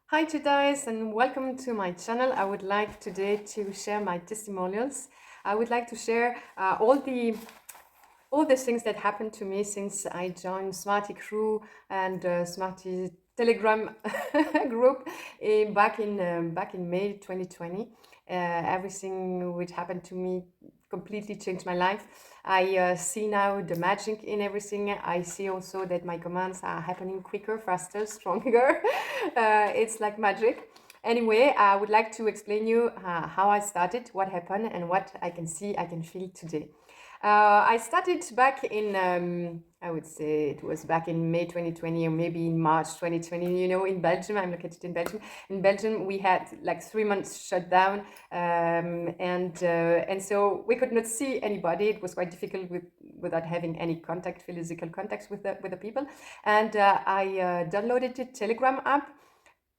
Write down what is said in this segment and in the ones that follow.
Hi Jedis and welcome to my channel. I would like today to share my testimonials. I would like to share all the things that happened to me since I joined Smarty Crew and Smarty Telegram group back in May 2020. Everything which happened to me completely changed my life. I see now the magic in everything. I see also that my commands are happening quicker, faster, stronger. It's like magic. Anyway, I would like to explain you how I started, what happened, and what I can see, I can feel today. I started back in, I would say it was back in May 2020 or maybe in March 2020, in Belgium. I'm located in Belgium. In Belgium, we had like 3 months shut down, and so we could not see anybody. It was quite difficult without having any physical contacts with the people. And I downloaded the Telegram app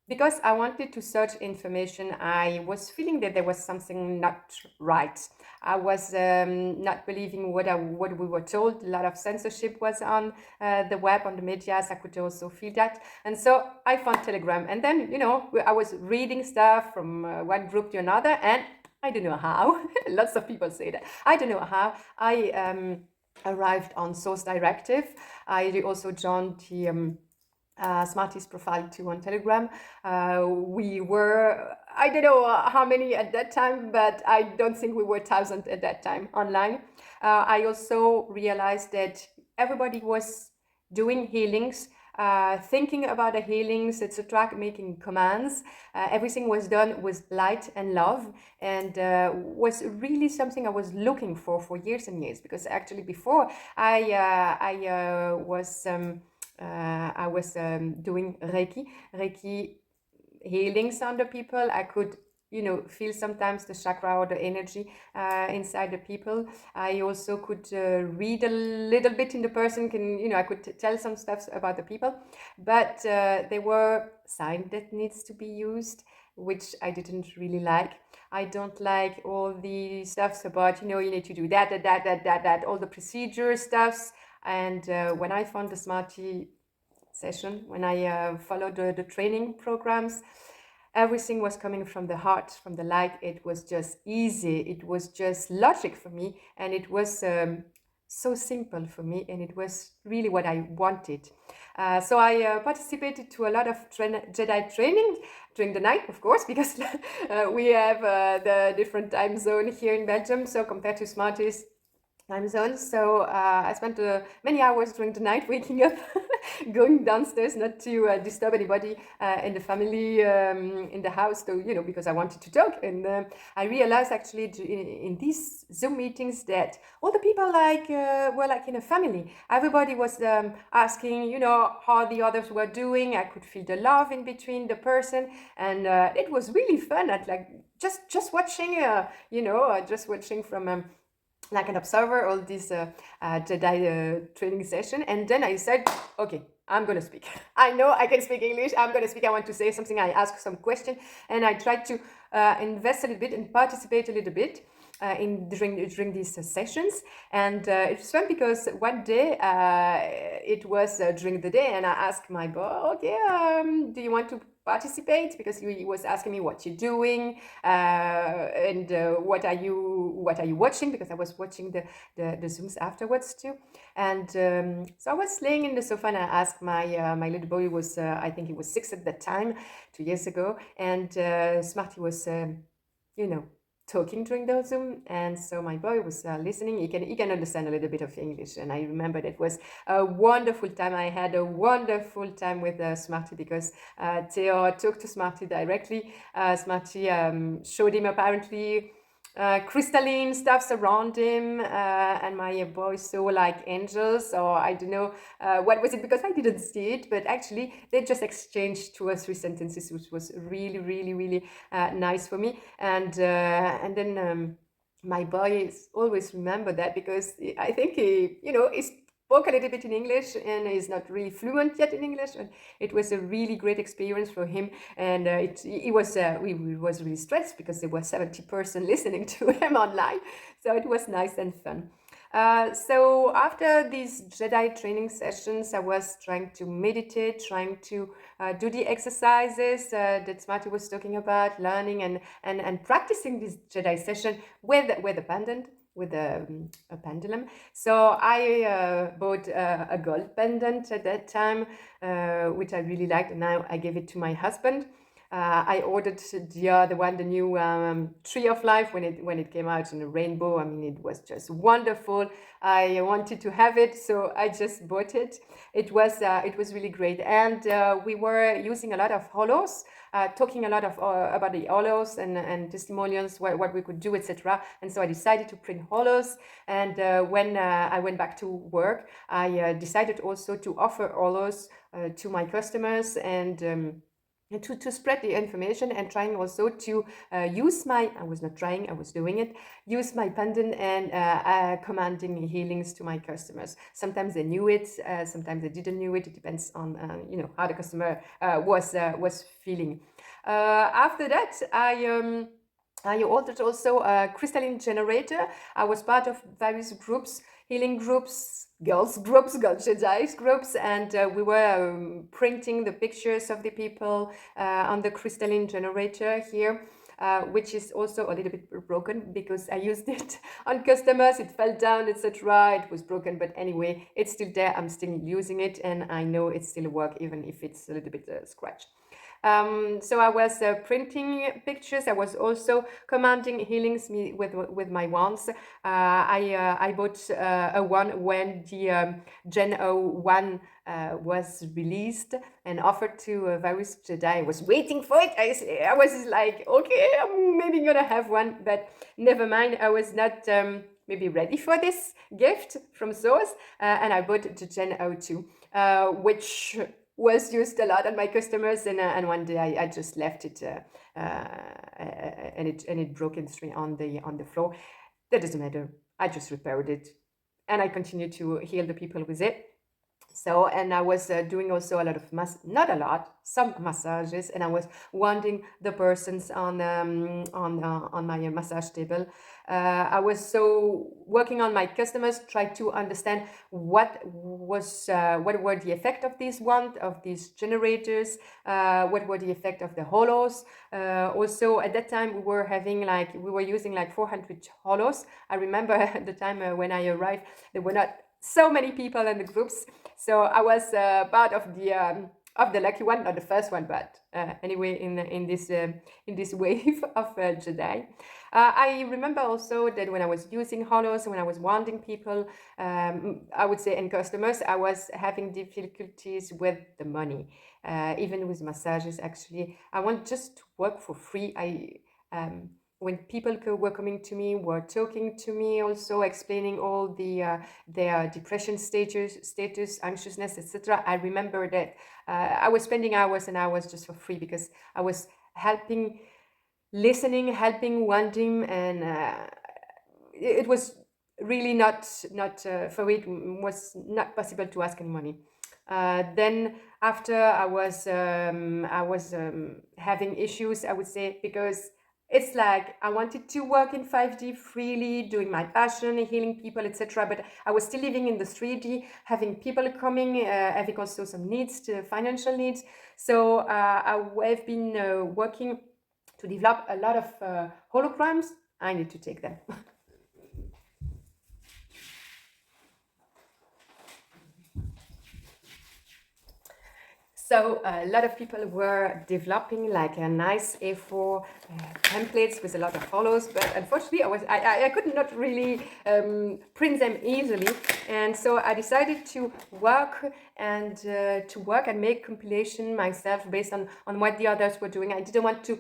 because I wanted to search information. I was feeling that there was something not right. I was not believing what we were told. A lot of censorship was on the web, on the medias. I could also feel that. And so I found Telegram. And then, I was reading stuff from one group to another. And I don't know how. Lots of people say that. I don't know how. I arrived on Source Directive. I also joined the Smartys profile too on Telegram. We were, I don't know how many at that time, but I don't think we were 1,000 at that time online. I also realized that everybody was doing healings, thinking about the healings, etc., making commands. Everything was done with light and love, and was really something I was looking for years and years. Because actually, before I was doing Reiki healings on the people. I could, feel sometimes the chakra or the energy inside the people. I also could read a little bit in the person. I could tell some stuff about the people, but there were signs that needs to be used, which I didn't really like. I don't like all the stuffs about, you need to do that, all the procedure stuffs. And when I found the Smarty session, when I followed the training programs, everything was coming from the heart, from the light. It was just easy. It was just logic for me. And it was so simple for me. And it was really what I wanted. So I participated to a lot of Jedi training during the night, of course, because we have the different time zone here in Belgium. So compared to Smarties time zone. So I spent many hours during the night waking up, going downstairs, not to disturb anybody in the family, in the house, though, because I wanted to talk. And I realized actually in these Zoom meetings that all the people were like in a family. Everybody was asking, how the others were doing. I could feel the love in between the person, and it was really fun. At just watching, just watching from. Like an observer, all this Jedi training session. And then I said, okay, I'm going to speak. I know I can speak English. I'm going to speak. I want to say something. I ask some question. And I tried to invest a little bit and participate a little bit during these sessions. And it was fun because one day, it was during the day, and I asked my boss, okay, do you want to participate? Because he was asking me what you're doing, and what are you watching, because I was watching the Zooms afterwards too. And so I was laying in the sofa, and I asked my little boy, was I think he was 6 at that time, 2 years ago, and Smarty was talking during the Zoom. And so my boy was listening. He can understand a little bit of English, and I remember it was a wonderful time. I had a wonderful time with Smarty, because Theo talked to Smarty directly. Smarty showed him apparently crystalline stuffs around him, and my boy saw like angels, or I don't know what was it, because I didn't see it, but actually they just exchanged 2 or 3 sentences, which was really, really, really nice for me. And then my boy always remember that, because I think he spoke a little bit in English, and is not really fluent yet in English. And it was a really great experience for him. And he was really stressed, because there were 70 persons listening to him online. So it was nice and fun. So after these Jedi training sessions, I was trying to meditate, trying to do the exercises that Smarty was talking about, learning and practicing this Jedi session with a pendant, with a pendulum. So I bought a gold pendant at that time, which I really liked, and now I gave it to my husband. I ordered the other one, the new Tree of Life, when it came out in a rainbow. I mean, it was just wonderful. I wanted to have it, so I just bought it. It was really great, and we were using a lot of hollows, talking a lot of about the hollows and testimonials, what we could do, etc. And so I decided to print hollows. And when I went back to work, I decided also to offer hollows to my customers, and to spread the information, and trying also to use my, I was not trying, I was doing it, use my pendant and commanding healings to my customers. Sometimes they knew it, sometimes they didn't know it. It depends on how the customer was feeling. After that, I ordered also a crystalline generator. I was part of various groups, healing groups, girls Jedi groups, and we were printing the pictures of the people on the crystalline generator here. Which is also a little bit broken because I used it on customers. It fell down, etc. It was broken, but anyway, it's still there. I'm still using it, and I know it still works, even if it's a little bit scratched. So I was printing pictures. I was also commanding healings with my wands. I bought a wand when the Gen 01 was released and offered to various Jedi. I was waiting for it. I was like, okay, I'm maybe gonna have one, but never mind. I was not maybe ready for this gift from Source, and I bought the Gen 02, which was used a lot on my customers, and one day I just left it, and it broke in three on the floor. That doesn't matter. I just repaired it, and I continue to heal the people with it. So, and I was doing also a lot of not a lot, some massages, and I was wanding the persons on my massage table. I was so working on my customers, try to understand what were the effect of these of these generators, what were the effect of the hollows. Also at that time we were using like 400 hollows. I remember at the time when I arrived, there were not so many people in the groups, so I was part of the lucky one, not the first one, but anyway, in this wave of Jedi. I remember also that when I was using hollows, when I was wanting people, I would say, and customers, I was having difficulties with the money, even with massages. Actually, I want just to work for free. When people were coming to me, were talking to me, also explaining all their depression status, anxiousness, etc. I remember that I was spending hours and hours just for free, because I was helping, listening, helping, wanting, and it was really not for it was not possible to ask any money. Then after I was having issues, I would say, because it's like I wanted to work in 5D freely, doing my passion, healing people, etc. But I was still living in the 3D, having people coming, having also some needs, financial needs. So I've been working to develop a lot of holograms. I need to take them. So a lot of people were developing like a nice A4 templates with a lot of follows, but unfortunately I could not really print them easily, and so I decided to work and make compilation myself based on what the others were doing. I didn't want to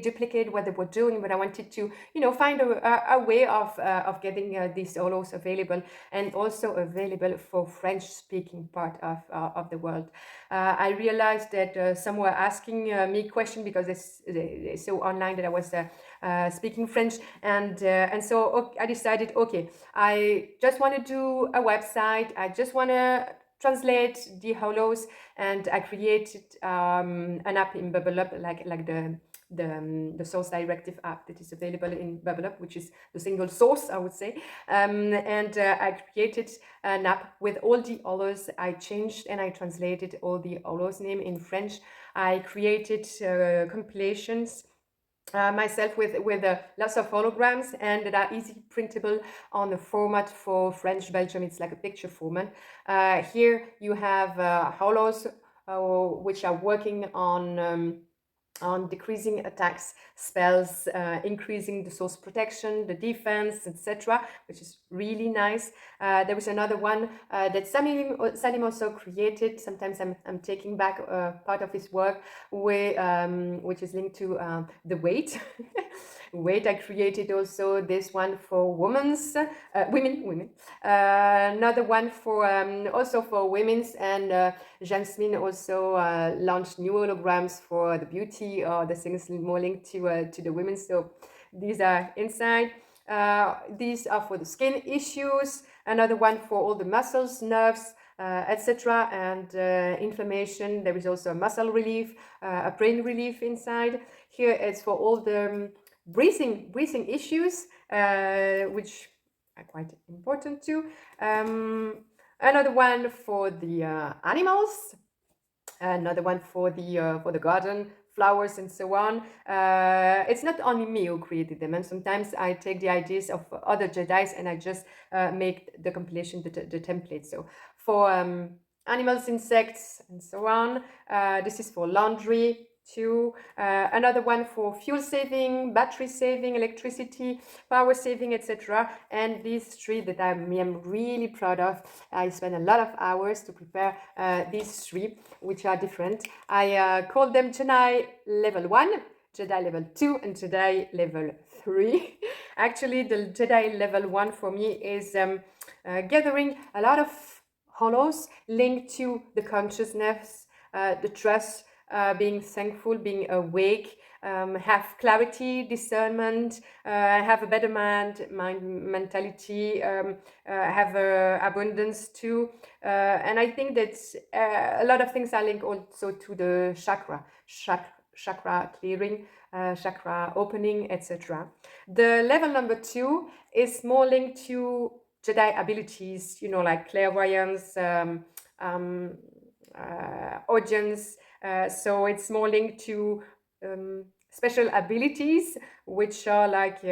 duplicate what they were doing, but I wanted to find a way of getting these solos available, and also available for French-speaking part of the world. I realized that some were asking me questions because they saw online that I was speaking French, and so I decided, okay, I just want to do a website. I just want to translate the hollows, and I created an app in Bubble Up, like the source directive app that is available in Bubble Up, which is the single source, I would say. And I created an app with all the hollows. I changed and I translated all the hollows name in French. I created compilations myself with lots of holograms, and that are easy printable on the format for French Belgium. It's like a picture format. Here you have hollows which are working on decreasing attacks, spells, increasing the source protection, the defense, etc., which is really nice. There was another one that Salim also created. Sometimes I'm taking back part of his work, which is linked to the weight. Weight. I created also this one for women. Another one for also for women's, and Jasmine also launched new holograms for the beauty or the things more linked to the women. So these are inside. These are for the skin issues. Another one for all the muscles, nerves, etc., and inflammation. There is also a muscle relief, a brain relief inside. Here it's for all the breathing issues, which are quite important too. Another one for the animals. Another one for the garden, flowers, and so on. It's not only me who created them, and sometimes I take the ideas of other Jedis and I just make the compilation, the template. So for animals, insects, and so on. This is for laundry too. Another one for fuel saving, battery saving, electricity, power saving, etc. And these three that I am really proud of. I spent a lot of hours to prepare these three, which are different. I call them Jedi level 1, Jedi level 2, and Jedi level 3. Actually, the Jedi level 1 for me is gathering a lot of hollows linked to the consciousness, the trust, being thankful, being awake, have clarity, discernment, have a better mind mentality, have abundance too. And I think that a lot of things are linked also to the chakra clearing, chakra opening, etc. The level number 2 is more linked to Jedi abilities, like clairvoyance, audience. So it's more linked to special abilities, which are like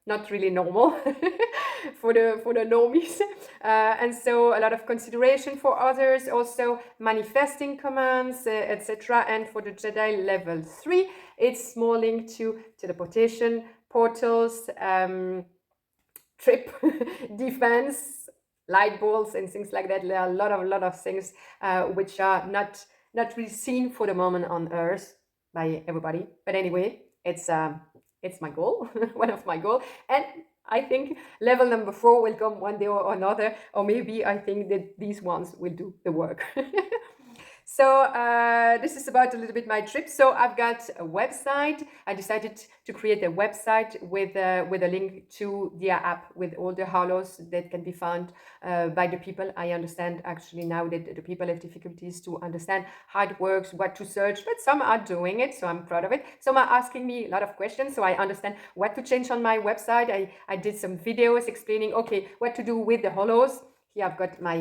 not really normal for the normies, and so a lot of consideration for others, also manifesting commands, etc. And for the Jedi level 3, it's more linked to teleportation, portals, trip, defense, light bulbs, and things like that. There are a lot of things which are not really seen for the moment on Earth by everybody. But anyway, it's my goal, one of my goals. And I think level number 4 will come one day or another, or maybe I think that these ones will do the work. So this is about a little bit my trip. So I've got a website. I decided to create a website with a link to the app with all the hollows that can be found by the people. I understand actually now that the people have difficulties to understand how it works, what to search, but some are doing it, so I'm proud of it. Some are asking me a lot of questions, so I understand what to change on my website. I did some videos explaining, okay, what to do with the hollows. Here I've got my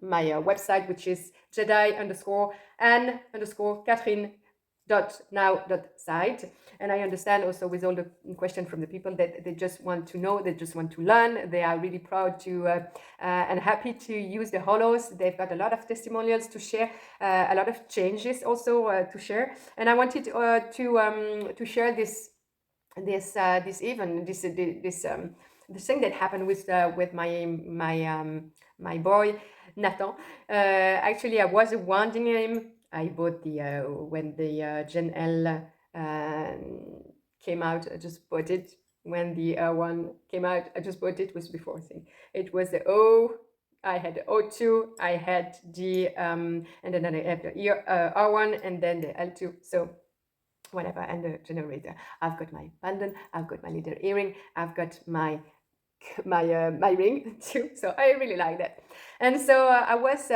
website, which is Jedi_Catherine.now.site. And I understand also with all the questions from the people that they just want to know, they just want to learn. They are really proud to and happy to use the hollows. They've got a lot of testimonials to share, a lot of changes also to share. And I wanted to share this thing that happened with my boy Nathan. Actually, I was wanting him. I bought when the Gen L came out. I just bought it. When the R1 came out, I just bought it. It was before, I think. It was the O. I had the O2. I had the and then I had the R1 and then the L2. So whatever, and the generator. I've got my pendant. I've got my little earring. I've got my my ring too. So I really like that. And so I was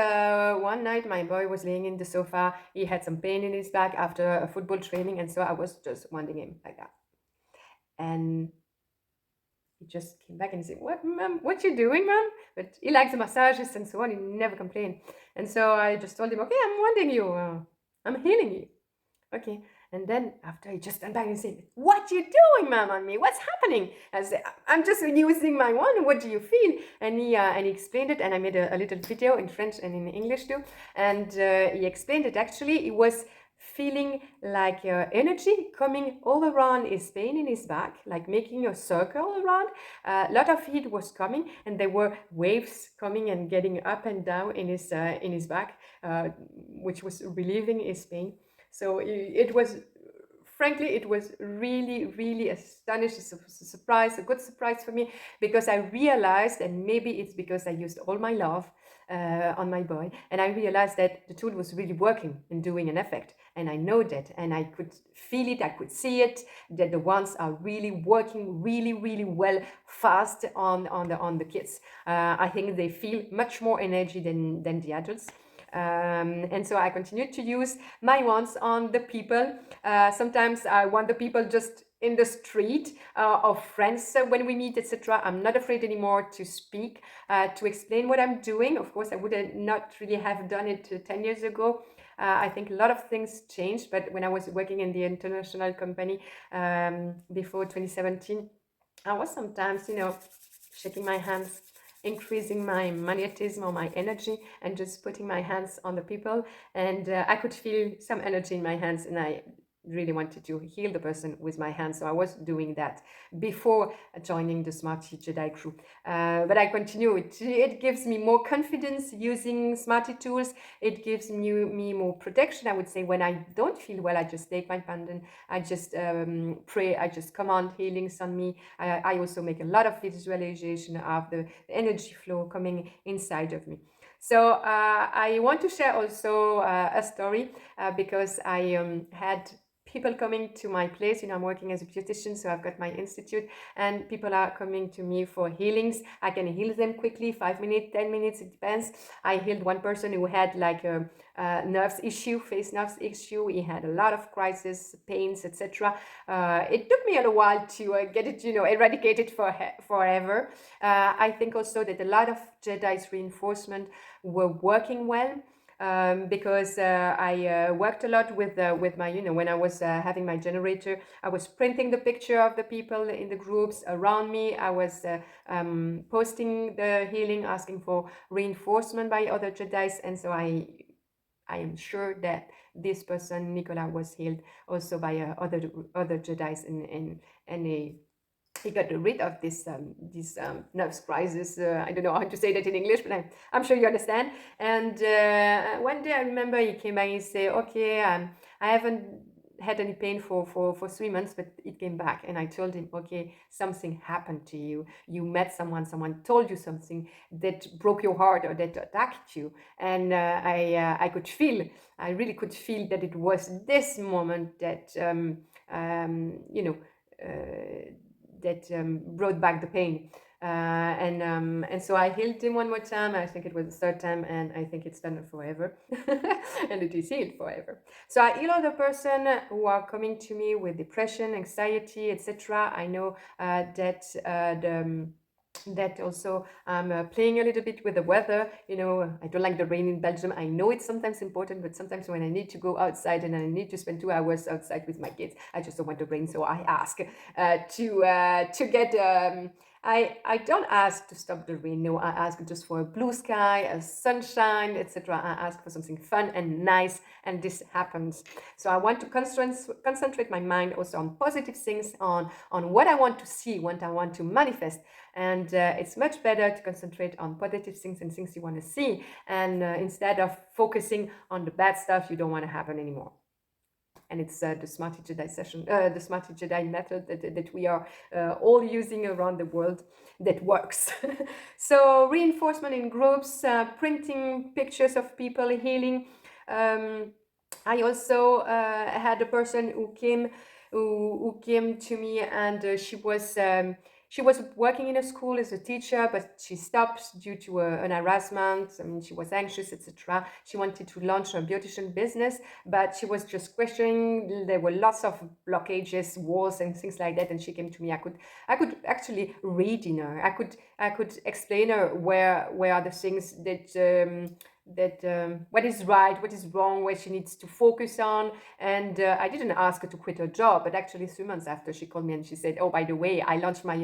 one night, my boy was laying in the sofa. He had some pain in his back after a football training, and so I was just wanting him like that. And he just came back and said, "What, mom? What you doing, mom?" But he likes the massages and so on. He never complained. And so I just told him, "Okay, I'm wanting you. I'm healing you." Okay. And then after he just went back and said, "What you doing, mom, on me? What's happening?" I said, "I'm just using my one. What do you feel?" And he explained it, and I made a little video in French and in English too. And he explained it. Actually, he was feeling like energy coming all around his pain in his back, like making a circle around. A lot of heat was coming, and there were waves coming and getting up and down in his back, which was relieving his pain. So it was, frankly, it was really, really astonishing, a good surprise for me, because I realized, and maybe it's because I used all my love on my boy, and I realized that the tool was really working and doing an effect. And I know that, and I could feel it, I could see it, that the ones are really working really, really well, fast on the kids. I think they feel much more energy than the adults. And so I continued to use my wands on the people. Sometimes I want the people just in the street, of friends when we meet, etc. I'm not afraid anymore to speak, to explain what I'm doing. Of course, I would not really have done it 10 years ago. I think a lot of things changed, but when I was working in the international company before 2017, I was sometimes, shaking my hands, increasing my magnetism or my energy, and just putting my hands on the people. And I could feel some energy in my hands, and I really wanted to heal the person with my hands. So I was doing that before joining the Smartys Jedi crew. But I continue. It gives me more confidence using Smarty tools. It gives me more protection. I would say when I don't feel well, I just take my pendant. I just pray. I just command healings on me. I also make a lot of visualization of the energy flow coming inside of me. So I want to share also a story because I had people coming to my place. I'm working as a beautician, so I've got my institute, and people are coming to me for healings. I can heal them quickly, 5 minutes, 10 minutes, it depends. I healed one person who had like a nerves issue, face nerves issue. He had a lot of crisis, pains, etc. It took me a while to get it, eradicated forever. I think also that a lot of Jedi's reinforcement were working well. Because I worked a lot with my, when I was having my generator, I was printing the picture of the people in the groups around me. I was posting the healing, asking for reinforcement by other Jedis, and so I am sure that this person, Nicola, was healed also by other Jedis, and he got rid of this nerves crisis. I don't know how to say that in English, but I'm sure you understand. And one day I remember he came by and he said, "Okay, I haven't had any pain for 3 months, but it came back." And I told him, "Okay, something happened to you. You met someone told you something that broke your heart or that attacked you." And I could feel, I really could feel that it was this moment that, brought back the pain. And so I healed him one more time. I think it was the third time, and I think it's done forever. And it is healed forever. So I heal other person who are coming to me with depression, anxiety, etc. I know that also I'm playing a little bit with the weather. I don't like the rain in Belgium. I know it's sometimes important, but sometimes when I need to go outside and I need to spend 2 hours outside with my kids, I just don't want the rain. So I ask to get I don't ask to stop the rain. No, I ask just for a blue sky, a sunshine, etc. I ask for something fun and nice, and this happens. So I want to concentrate my mind also on positive things, on what I want to see, what I want to manifest. And it's much better to concentrate on positive things and things you want to see, and instead of focusing on the bad stuff you don't want to happen anymore. And it's the Smarty Jedi session, the Smarty Jedi method that we are all using around the world that works. So reinforcement in groups, printing pictures of people healing. I also had a person who came to me, and she was She was working in a school as a teacher, but she stopped due to an harassment. I mean, she was anxious, etc. She wanted to launch a beautician business, but she was just questioning. There were lots of blockages, walls, and things like that. And she came to me. I could actually read in her. I could explain her where are the things that what is right, what is wrong, where she needs to focus on. And I didn't ask her to quit her job, but actually 3 months after, she called me and she said, oh, by the way, I launched my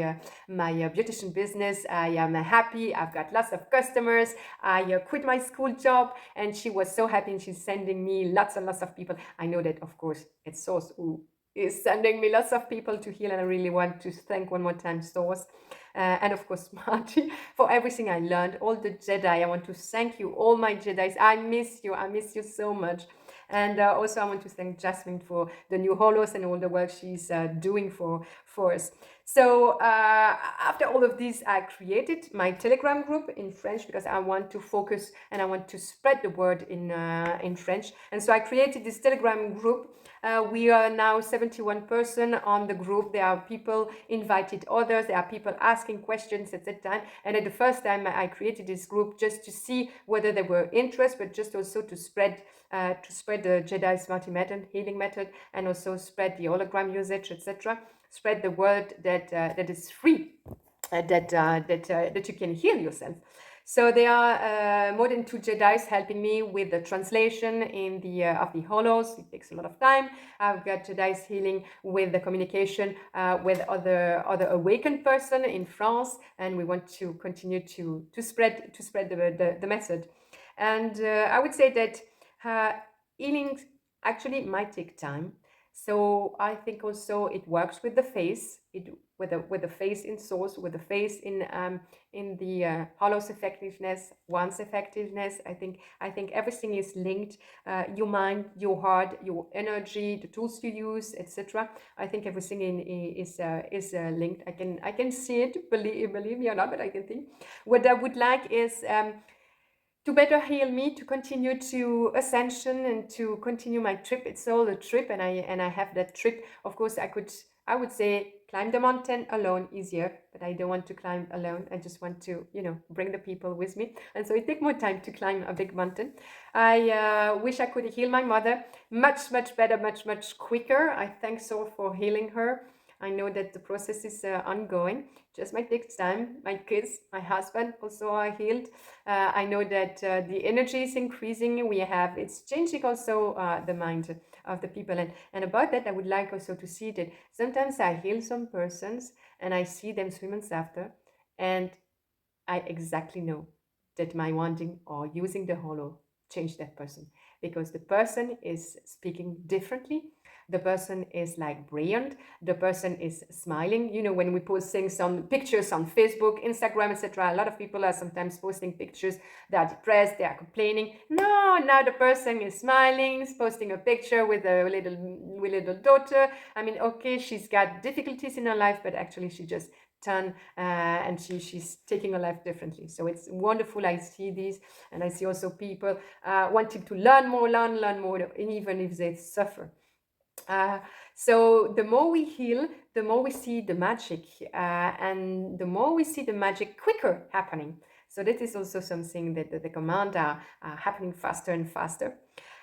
beautician business. I am happy. I've got lots of customers. I quit my school job. And she was so happy, and she's sending me lots and lots of people. I know that, of course, it's Source who is sending me lots of people to heal, and I really want to thank one more time Source. And of course, Smarty, for everything I learned, all the Jedi. I want to thank you, all my Jedis. I miss you so much. And also, I want to thank Jasmine for the new holos and all the work she's doing for us. So after all of this, I created my Telegram group in French because I want to focus and I want to spread the word in French. And so I created this Telegram group. We are now 71 person on the group. There are people invited others. There are people asking questions at that time. And at the first time, I created this group just to see whether there were interest, but just also to spread the Jedi Smarty method, healing method, and also spread the hologram usage, etc. Spread the word that that is free, that you can heal yourself. So there are more than 2 Jedis helping me with the translation in the of the holos. It takes a lot of time. I've got Jedis healing with the communication with other awakened person in France, and we want to continue to spread the method. And I would say that healing actually might take time. So I think also it works with the face, with the face in Source, with the face in the hollows effectiveness, one's effectiveness. I think everything is linked. Your mind, your heart, your energy, the tools you use, etc. I think everything is linked. I can see it. Believe me or not, but I can think. What I would like is to better heal me, to continue to ascension and to continue my trip. It's all a trip, and I have that trip. Of course, I would say climb the mountain alone easier, but I don't want to climb alone. I just want to, bring the people with me. And so it takes more time to climb a big mountain. I wish I could heal my mother much, much better, much, much quicker. I thank Soul for healing her. I know that the process is ongoing. Just might take time. My kids, my husband also are healed. I know that the energy is increasing. It's changing also the mind of the people. And about that, I would like also to see that sometimes I heal some persons and I see them 3 months after, and I exactly know that my wanting or using the holo changed that person, because the person is speaking differently. The person is like brilliant. The person is smiling. When we post things on pictures on Facebook, Instagram, etc., a lot of people are sometimes posting pictures. They are depressed. They are complaining. No, now the person is smiling, is posting a picture with a little daughter. I mean, okay, she's got difficulties in her life, but actually she just turned and she's taking her life differently. So it's wonderful. I see these, and I see also people wanting to learn more, even if they suffer. So the more we heal, the more we see the magic, and the more we see the magic quicker happening. So that is also something that the command are happening faster and faster.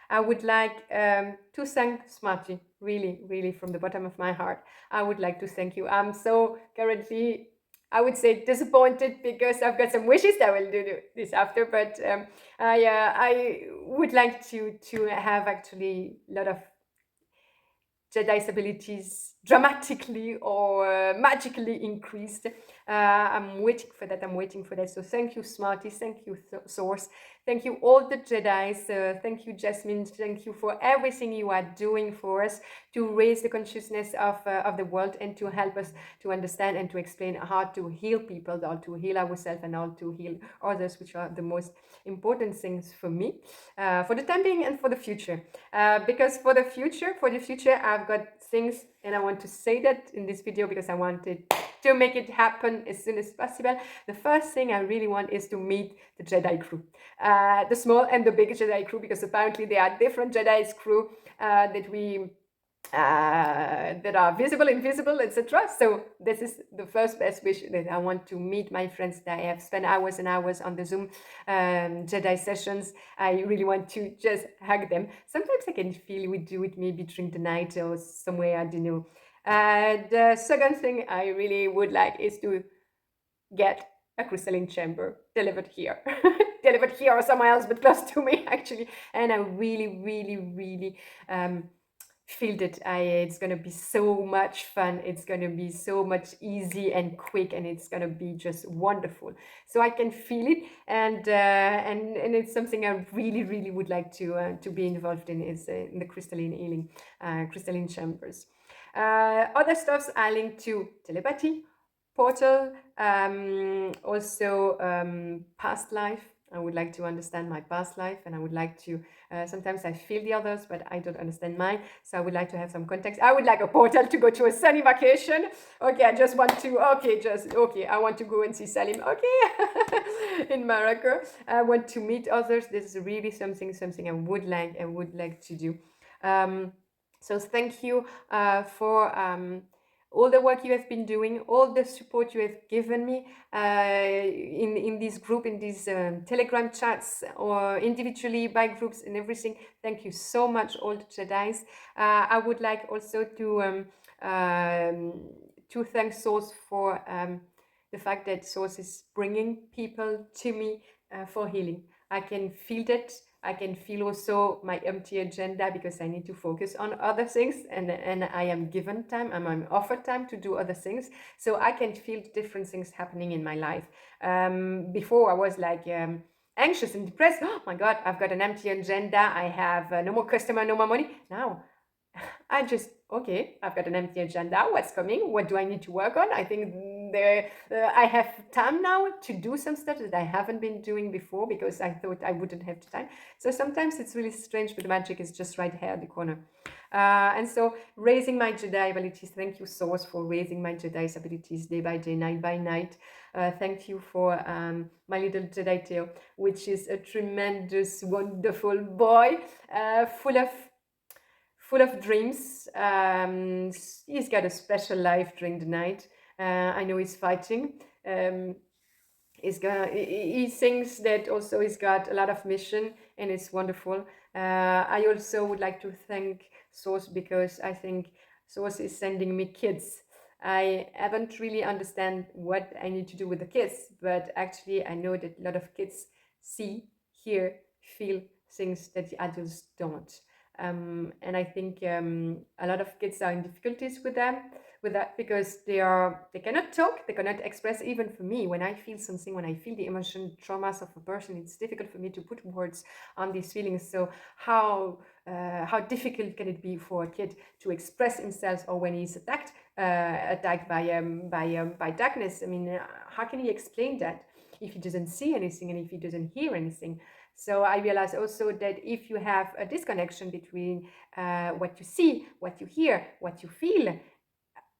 I would like to thank Smarty, really, really from the bottom of my heart. I would like to thank you. I'm so currently, I would say, disappointed because I've got some wishes I will do this after, but I would like to have actually a lot of Jedi's abilities dramatically or magically increased. I'm waiting for that. So thank you, Smarty. Thank you, Source. Thank you, all the Jedis. Thank you, Jasmine. Thank you for everything you are doing for us to raise the consciousness of the world and to help us to understand and to explain how to heal people, how to heal ourselves, and how to heal others, which are the most important things for me, for the time being and for the future. Because for the future, I've got things, and I want to say that in this video because I wanted to make it happen as soon as possible. The first thing I really want is to meet the Jedi crew, the small and the big Jedi crew, because apparently there are different Jedi's crew that we that are visible, invisible, etc. So this is the first best wish, that I want to meet my friends that I have spent hours and hours on the Zoom Jedi sessions. I really want to just hug them. Sometimes I can feel we do it maybe during the night or somewhere, I don't know. The second thing I really would like is to get a crystalline chamber delivered here. Delivered here or somewhere else, but close to me actually. And I really, really, really feel that it's gonna be so much fun. It's gonna be so much easy and quick, and it's gonna be just wonderful. So I can feel it, and it's something I really, really would like to be involved in, is in the crystalline healing, crystalline chambers. Other stuffs I link to telepathy, portal, also past life. I would like to understand my past life, and I would like to, sometimes I feel the others, but I don't understand mine. So I would like to have some context. I would like a portal to go to a sunny vacation. Okay, I just want to, okay, I want to go and see Salim. Okay, in Morocco. I want to meet others. This is really something I would like to do. So thank you for all the work you have been doing, all the support you have given me in this group, in these Telegram chats, or individually by groups and everything. Thank you so much, all the Jedis. I would like also to thank Source for the fact that Source is bringing people to me for healing. I can feel that. I can feel also my empty agenda, because I need to focus on other things, and I am given time, I'm offered time to do other things. So I can feel different things happening in my life. Before I was like anxious and depressed. Oh my God, I've got an empty agenda. I have no more customer, no more money. Now I just, okay, I've got an empty agenda. What's coming? What do I need to work on? I think I have time now to do some stuff that I haven't been doing before, because I thought I wouldn't have the time. So sometimes it's really strange, but the magic is just right here at the corner. And so raising my Jedi abilities. Thank you, Source, for raising my Jedi abilities day by day, night by night. Thank you for my little Jedi Teo, which is a tremendous, wonderful boy, full of dreams. He's got a special life during the night. I know he's fighting. He thinks that also he's got a lot of mission, and it's wonderful. I also would like to thank Source, because I think Source is sending me kids. I haven't really understand what I need to do with the kids, but actually I know that a lot of kids see, hear, feel things that the adults don't. And I think a lot of kids are in difficulties with that, because they cannot talk, they cannot express. Even for me, when I feel something, when I feel the emotion traumas of a person, it's difficult for me to put words on these feelings. So how difficult can it be for a kid to express himself, or when he's attacked by darkness? I mean, how can he explain that if he doesn't see anything and if he doesn't hear anything? So I realized also that if you have a disconnection between what you see, what you hear, what you feel,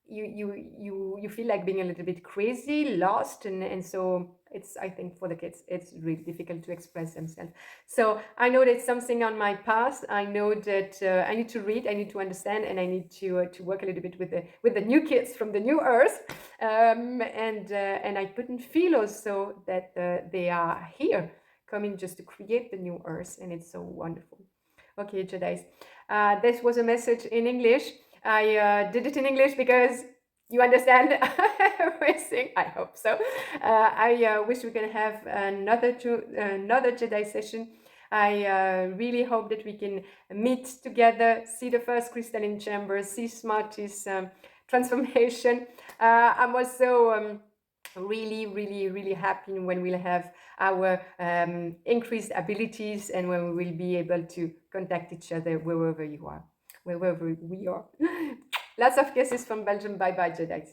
you feel like being a little bit crazy, lost, and so it's, I think for the kids it's really difficult to express themselves. So I know that's something on my past. I know that I need to read, I need to understand, and I need to work a little bit with the new kids from the new earth, and I couldn't feel also that they are here coming just to create the new earth, and it's so wonderful. Okay, Jedis, this was a message in English. I did it in English because you understand everything. I hope so. I wish we can have another Jedi session. I really hope that we can meet together, see the first crystalline chamber, see Smartys transformation. I'm also really, really, really happy when we'll have our increased abilities, and when we will be able to contact each other wherever we are. Lots of kisses from Belgium. Bye bye, Jedi.